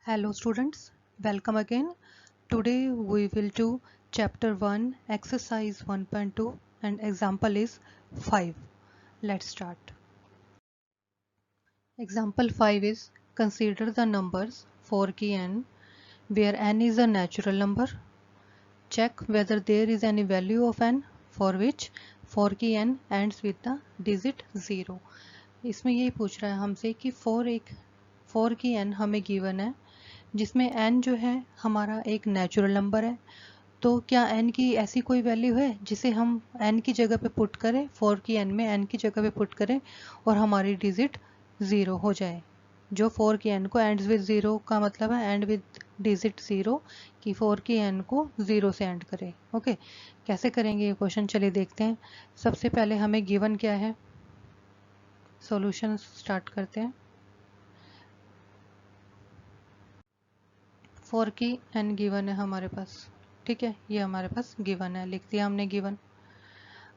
Hello students, welcome again. Today we will do chapter 1 exercise 1.2 and example is 5. Let's start. Example 5 is consider the numbers 4 key n where n is a natural number. Check whether there is any value of n for which 4 key n ends with the digit 0. इसमें यही पूछ रहा है हमसे कि 4 की n हमें given है जिसमें n जो है हमारा एक नेचुरल नंबर है। तो क्या n की ऐसी कोई वैल्यू है जिसे हम n की जगह पे पुट करें, 4 की n में n की जगह पे पुट करें और हमारी डिजिट 0 हो जाए। जो 4 की n को एंड्स विद 0 का मतलब है एंड विद डिजिट 0 कि 4 की n को 0 से एंड करे। ओके, कैसे करेंगे ये क्वेश्चन, चलिए देखते हैं। सबसे पहले हमें गिवन क्या है, सॉल्यूशन स्टार्ट करते हैं। 4 की n गिवन है हमारे पास, ठीक है, ये हमारे पास गिवन है, लिख दिया हमने गिवन।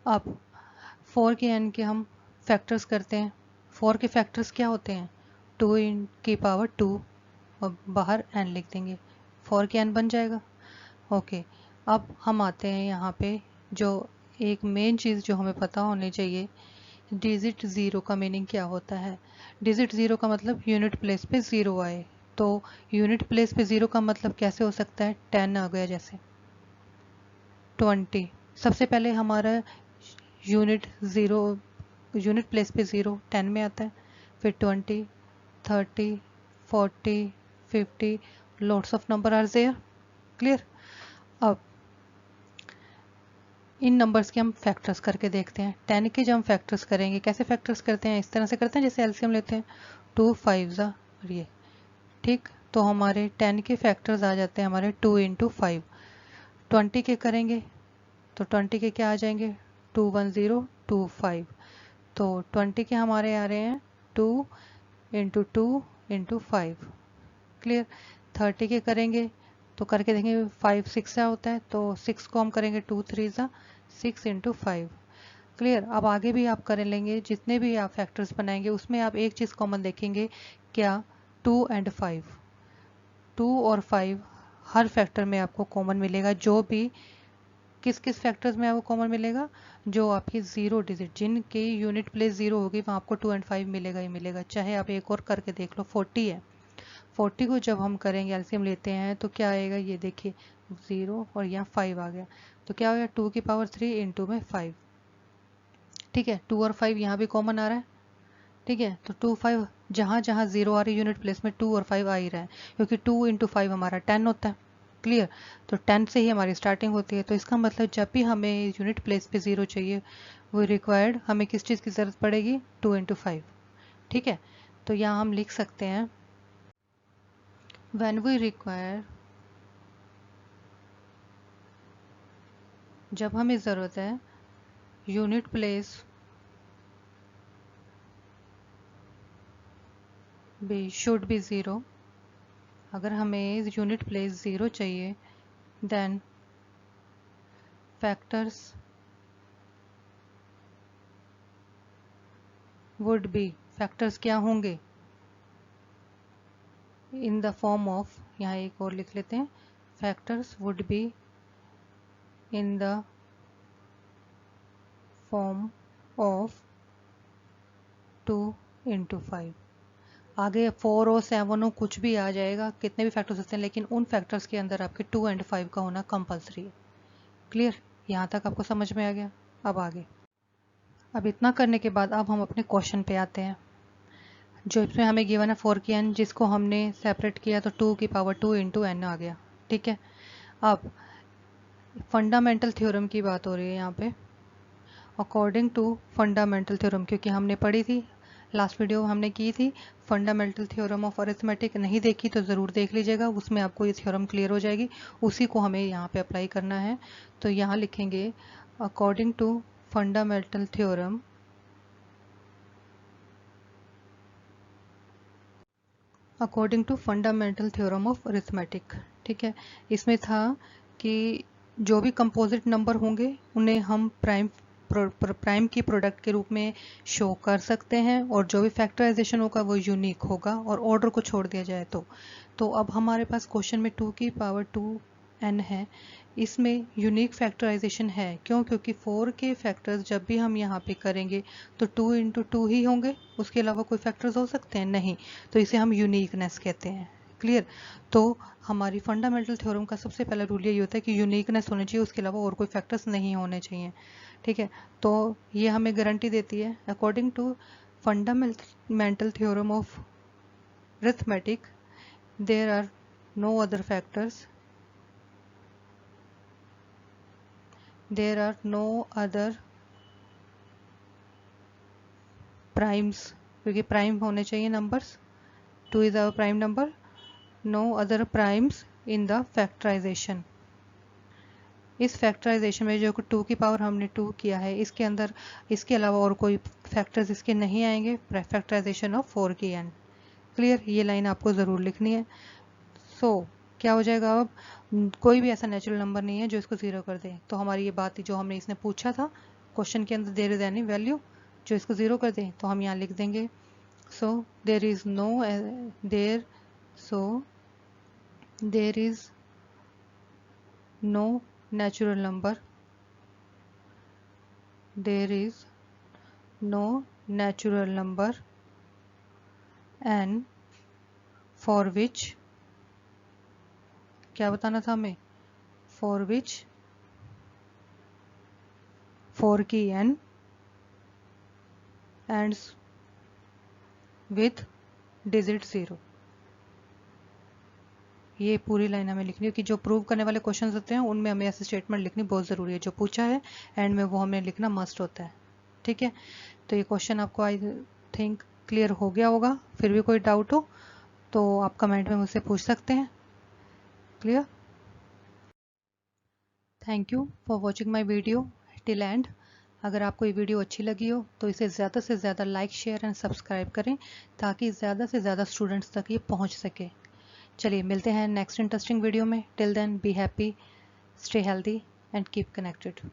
अब 4 की n के हम फैक्टर्स करते हैं। 4 के फैक्टर्स क्या होते हैं, 2 की पावर 2 और बाहर n लिख देंगे, 4 की n बन जाएगा। ओके, अब हम आते हैं यहाँ पे, जो एक मेन चीज़ जो हमें पता होनी चाहिए, डिजिट 0 का मीनिंग क्या होता है। डिजिट 0 का मतलब यूनिट प्लेस पे 0 आए। तो यूनिट प्लेस पे 0 का मतलब कैसे हो सकता है, 10 आ गया जैसे 20। सबसे पहले हमारा यूनिट प्लेस पे 0 10 में आता है, फिर 20, 30, 40, 50, lots of number are there. Clear. अब इन नंबर्स के हम फैक्टर्स करके देखते हैं। 10 के जब हम फैक्टर्स करेंगे, कैसे फैक्टर्स करते हैं, इस तरह से करते हैं जैसे एलसीएम लेते हैं, 2 5 और ये, ठीक। तो हमारे 10 के फैक्टर्स आ जाते हैं हमारे 2 इंटू 5। 20 के करेंगे तो 20 के क्या आ जाएंगे, 2 1 0 2 5। तो 20 के हमारे आ रहे हैं 2 इंटू 2 इंटू 5। क्लियर। 30 के करेंगे तो करके देखेंगे 5 6 सा होता है, तो 6 को हम करेंगे 2 3 सा 6 इंटू 5। क्लियर। अब आगे भी आप कर लेंगे, जितने भी आप फैक्टर्स बनाएंगे उसमें आप एक चीज़ कॉमन देखेंगे, क्या, 2 एंड 5। 2 और 5 हर फैक्टर में आपको कॉमन मिलेगा। जो भी किस किस फैक्टर्स में आपको कॉमन मिलेगा, जो आपकी 0 डिजिट जिनकी यूनिट प्लेस 0 होगी वहाँ आपको 2 एंड 5 मिलेगा ही मिलेगा। चाहे आप एक और करके देख लो, 40 है, 40 को जब हम करेंगे एलसीएम लेते हैं तो क्या आएगा, ये देखिए 0 और यहाँ 5 आ गया, तो क्या हो गया 2 की पावर 3 इंटू में 5। ठीक है, 2 और 5 यहाँ भी कॉमन आ रहा है, ठीक है। तो 2 5 जहाँ जहाँ 0 आ रही है यूनिट प्लेस में 2 और 5 आ ही रहा है, क्योंकि 2 इंटू 5 हमारा 10 होता है। क्लियर। तो 10 से ही हमारी स्टार्टिंग होती है। तो इसका मतलब जब भी हमें यूनिट प्लेस पे 0 चाहिए, वो रिक्वायर्ड हमें किस चीज़ की ज़रूरत पड़ेगी, 2 इंटू 5। ठीक है, तो यहाँ हम लिख सकते हैं, व्हेन वी रिक्वायर, जब हमें ज़रूरत है यूनिट प्लेस भी शुड बी 0, अगर हमें यूनिट प्लेस 0 चाहिए, then factors would be, factors क्या होंगे, इन द फॉर्म ऑफ, यहाँ एक और लिख लेते हैं, factors would be in the form of 2 into 5। आगे 4 और 7 हो कुछ भी आ जाएगा, कितने भी फैक्टर्स होते हैं, लेकिन उन फैक्टर्स के अंदर आपके 2 एंड 5 का होना कंपलसरी है। क्लियर, यहाँ तक आपको समझ में आ गया। अब आगे, अब इतना करने के बाद अब हम अपने क्वेश्चन पे आते हैं, जो इसमें हमें गिवन है 4 की n, जिसको हमने सेपरेट किया तो 2 की पावर 2 इंटू n आ गया। ठीक है, अब फंडामेंटल थ्योरम की बात हो रही है यहाँ पे, अकॉर्डिंग टू फंडामेंटल थ्योरम, क्योंकि हमने पढ़ी थी, लास्ट वीडियो हमने की थी फंडामेंटल थ्योरम ऑफ अरिथमेटिक, नहीं देखी तो ज़रूर देख लीजिएगा, उसमें आपको ये थ्योरम क्लियर हो जाएगी, उसी को हमें यहाँ पे अप्लाई करना है। तो यहाँ लिखेंगे according to fundamental theorem, according to fundamental theorem of arithmetic. ठीक है, इसमें था कि जो भी कंपोजिट नंबर होंगे उन्हें हम प्राइम प्राइम की प्रोडक्ट के रूप में शो कर सकते हैं, और जो भी फैक्टराइजेशन होगा वो यूनिक होगा, और ऑर्डर को छोड़ दिया जाए तो अब हमारे पास क्वेश्चन में 2 की पावर 2n है, इसमें यूनिक फैक्टराइजेशन है। क्यों? क्योंकि 4 के फैक्टर्स जब भी हम यहाँ पे करेंगे तो 2 इंटू 2 ही होंगे, उसके अलावा कोई फैक्टर्स हो सकते हैं? नहीं। तो इसे हम यूनिकनेस कहते हैं। क्लियर? तो हमारी फंडामेंटल थ्योरम का सबसे पहला रूल यही होता है कि यूनिकनेस होनी चाहिए, उसके अलावा और कोई फैक्टर्स नहीं होने चाहिए। ठीक है, तो ये हमें गारंटी देती है according to fundamental theorem of arithmetic there are no other factors, there are no other primes, क्योंकि प्राइम होने चाहिए numbers, 2 is our prime number, no other primes in the factorization। इस फैक्टराइजेशन में जो 2 की पावर हमने 2 किया है, इसके अंदर इसके अलावा और कोई फैक्टर्स इसके नहीं आएंगे, फैक्टराइजेशन ऑफ 4 की n। क्लियर? ये लाइन आपको ज़रूर लिखनी है। क्या हो जाएगा अब? कोई भी ऐसा नेचुरल नंबर नहीं है जो इसको 0 कर दे। तो हमारी ये बात जो हमने इसने पूछा था क्वेश्चन के अंदर, देयर इज एनी वैल्यू जो इसको 0 कर दे, तो हम यहाँ लिख देंगे there is no natural number, there is no natural number and for which, क्या बताना था हमें? फॉर विच 4 की n ends with digit 0। ये पूरी लाइन हमें लिखनी है कि जो प्रूव करने वाले क्वेश्चंस होते हैं उनमें हमें ऐसे स्टेटमेंट लिखनी बहुत ज़रूरी है। जो पूछा है एंड में वो हमें लिखना मस्ट होता है। ठीक है, तो ये क्वेश्चन आपको आई थिंक क्लियर हो गया होगा। फिर भी कोई डाउट हो तो आप कमेंट में मुझसे पूछ सकते हैं। Clear? Thank you for watching my video till and. अगर आपको ये वीडियो अच्छी लगी हो तो इसे ज़्यादा से ज़्यादा लाइक, शेयर एंड सब्सक्राइब करें ताकि ज़्यादा से ज़्यादा स्टूडेंट्स तक ये पहुंच सके। चलिए मिलते हैं नेक्स्ट इंटरेस्टिंग वीडियो में। Till then be happy, stay healthy and keep connected.